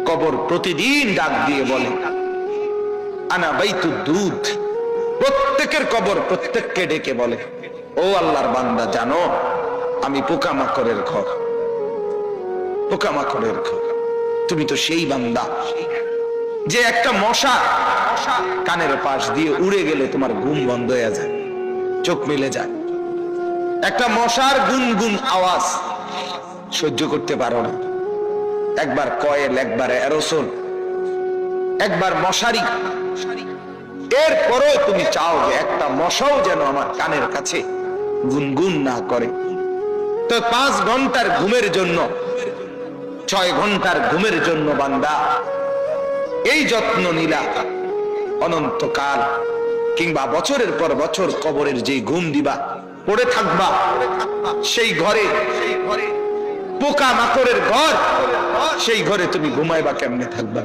কবর প্রতিদিন ডাক দিয়ে বলে আনা বাইতুদ দুধ। প্রত্যেকের কবর প্রত্যেককে ডেকে বলে, ও আল্লাহর বান্দা, জানো আমি পোকামাকড়ের ঘর, পোকামাকড়ের ঘর। তুমি তো সেই বান্দা যে একটা মশা কানের পাশ দিয়ে উড়ে গেলে তোমার ঘুম বন্ধ হয়ে যায়, চোখ মিলে যায়। একটা মশার গুনগুন আওয়াজ সহ্য করতে পারো না। একবার কয়েল, একবার অ্যারোসোল, একবার মশারি, এরপরও তুমি চাও যে একটা মশাও যেন আমার কানের কাছে গুনগুন না করে। তো 5 ঘন্টার ঘুমের জন্য, 6 ঘন্টার ঘুমের জন্য বান্দা এই যত্ন নিলা, অনন্তকাল কিংবা বছরের পর বছর কবরের যে ঘুম দিবা, পড়ে থাকবা সেই ঘরে, পোকা মাকড়ের ঘর, সেই ঘরে তুমি ঘুমাইবা কেমনে, থাকবা?